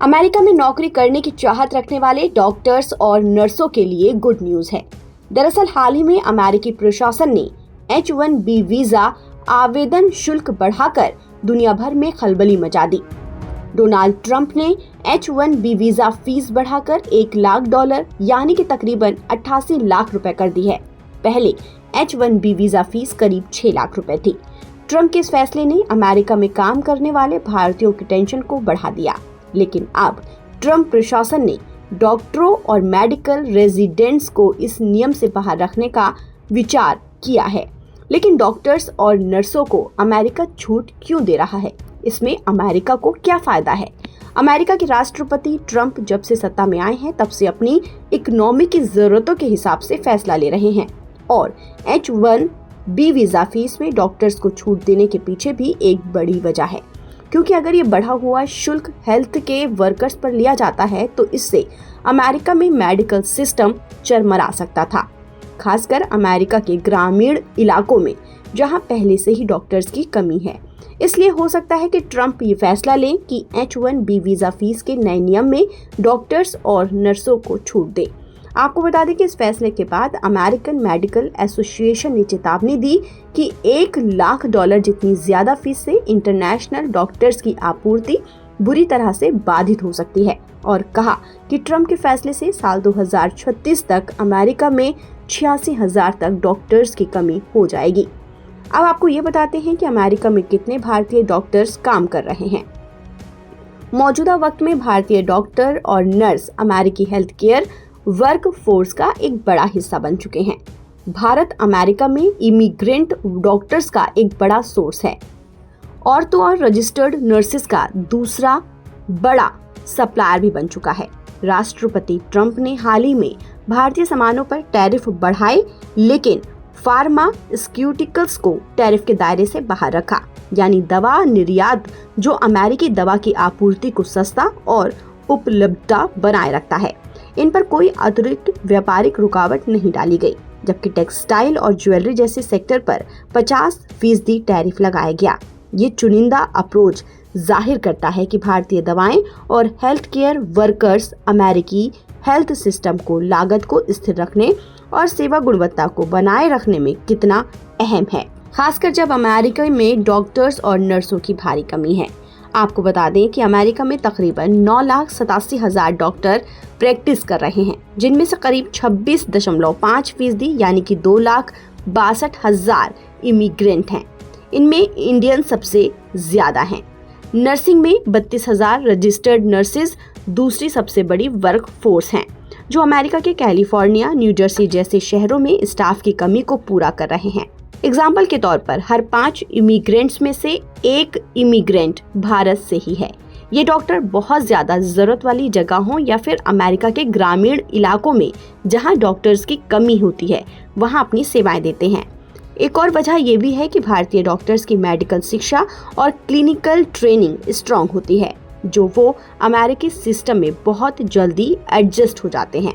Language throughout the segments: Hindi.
अमेरिका में नौकरी करने की चाहत रखने वाले डॉक्टर्स और नर्सों के लिए गुड न्यूज है। दरअसल हाल ही में अमेरिकी प्रशासन ने H-1B वीजा आवेदन शुल्क बढ़ाकर दुनिया भर में खलबली मचा दी। डोनाल्ड ट्रंप ने H-1B वीजा फीस बढ़ाकर $1 लाख यानी कि तकरीबन 88 लाख रुपए कर दी है। पहले H-1B वीजा फीस करीब 6 लाख रुपए थी। ट्रंप के इस फैसले ने अमेरिका में काम करने वाले भारतीयों की टेंशन को बढ़ा दिया, लेकिन अब ट्रंप प्रशासन ने डॉक्टरों और मेडिकल रेजिडेंट्स को इस नियम से बाहर रखने का विचार किया है। लेकिन डॉक्टर्स और नर्सों को अमेरिका छूट क्यों दे रहा है? इसमें अमेरिका को क्या फायदा है? अमेरिका के राष्ट्रपति ट्रंप जब से सत्ता में आए हैं तब से अपनी इकोनॉमी की जरूरतों के हिसाब से फैसला ले रहे हैं और H-1B वीजा फीस में डॉक्टर्स को छूट देने के पीछे भी एक बड़ी वजह है, क्योंकि अगर ये बढ़ा हुआ शुल्क हेल्थ के वर्कर्स पर लिया जाता है तो इससे अमेरिका में मेडिकल सिस्टम चरमरा सकता था, खासकर अमेरिका के ग्रामीण इलाकों में जहां पहले से ही डॉक्टर्स की कमी है। इसलिए हो सकता है कि ट्रंप ये फैसला लें कि H-1B वीजा फीस के नए नियम में डॉक्टर्स और नर्सों को छूट दे। आपको बता दें कि इस फैसले के बाद अमेरिकन मेडिकल एसोसिएशन ने चेतावनी दी कि $1 लाख जितनी ज्यादा फीस से इंटरनेशनल डॉक्टर्स की आपूर्ति बुरी तरह से बाधित हो सकती है और कहा कि ट्रंप के फैसले से साल 2036 तक अमेरिका में 86,000 तक डॉक्टर्स की कमी हो जाएगी। अब आपको ये बताते हैं कि अमेरिका में कितने भारतीय डॉक्टर्स काम कर रहे हैं। मौजूदा वक्त में भारतीय डॉक्टर और नर्स अमेरिकी हेल्थ केयर वर्क फोर्स का एक बड़ा हिस्सा बन चुके हैं। भारत अमेरिका में इमिग्रेंट डॉक्टर्स का एक बड़ा सोर्स है और तो और रजिस्टर्ड नर्सेस का दूसरा बड़ा सप्लायर भी बन चुका है। राष्ट्रपति ट्रंप ने हाल ही में भारतीय सामानों पर टैरिफ बढ़ाए, लेकिन फार्मास्यूटिकल्स को टैरिफ के दायरे से बाहर रखा, यानी दवा निर्यात जो अमेरिकी दवा की आपूर्ति को सस्ता और उपलब्धता बनाए रखता है। इन पर कोई अतिरिक्त व्यापारिक रुकावट नहीं डाली गई, जबकि टेक्सटाइल और ज्वेलरी जैसे सेक्टर पर 50% टैरिफ लगाया गया। ये चुनिंदा अप्रोच जाहिर करता है कि भारतीय दवाएं और हेल्थ केयर वर्कर्स अमेरिकी हेल्थ सिस्टम को लागत को स्थिर रखने और सेवा गुणवत्ता को बनाए रखने में कितना अहम है, खासकर जब अमेरिका में डॉक्टर्स और नर्सों की भारी कमी है। आपको बता दें कि अमेरिका में तकरीबन 9,87,000 डॉक्टर प्रैक्टिस कर रहे हैं, जिनमें से करीब 26.5% यानी कि 2,62,000 इमिग्रेंट हैं। इनमें इंडियन सबसे ज्यादा हैं। नर्सिंग में 32,000 रजिस्टर्ड नर्सेज दूसरी सबसे बड़ी वर्क फोर्स हैं, जो अमेरिका के कैलिफोर्निया, न्यू जर्सी जैसे शहरों में स्टाफ की कमी को पूरा कर रहे हैं। एग्जाम्पल के तौर पर हर 5 इमिग्रेंट्स में से 1 इमिग्रेंट भारत से ही है। ये डॉक्टर बहुत ज्यादा जरूरत वाली जगहों या फिर अमेरिका के ग्रामीण इलाकों में जहां डॉक्टर्स की कमी होती है वहां अपनी सेवाएं देते हैं। एक और वजह यह भी है कि भारतीय डॉक्टर्स की मेडिकल शिक्षा और क्लिनिकल ट्रेनिंग स्ट्रांग होती है, जो वो अमेरिकी सिस्टम में बहुत जल्दी एडजस्ट हो जाते हैं।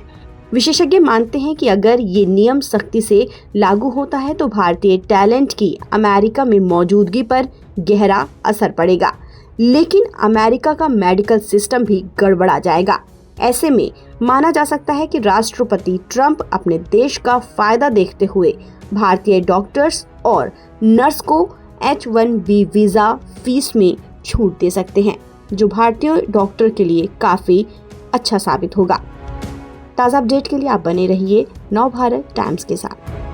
विशेषज्ञ मानते हैं कि अगर ये नियम सख्ती से लागू होता है तो भारतीय टैलेंट की अमेरिका में मौजूदगी पर गहरा असर पड़ेगा, लेकिन अमेरिका का मेडिकल सिस्टम भी गड़बड़ा जाएगा। ऐसे में माना जा सकता है कि राष्ट्रपति ट्रंप अपने देश का फायदा देखते हुए भारतीय डॉक्टर्स और नर्स को H-1B वीजा फीस में छूट दे सकते हैं, जो भारतीय डॉक्टर के लिए काफी अच्छा साबित होगा। ताज़ा अपडेट के लिए आप बने रहिए नवभारत टाइम्स के साथ।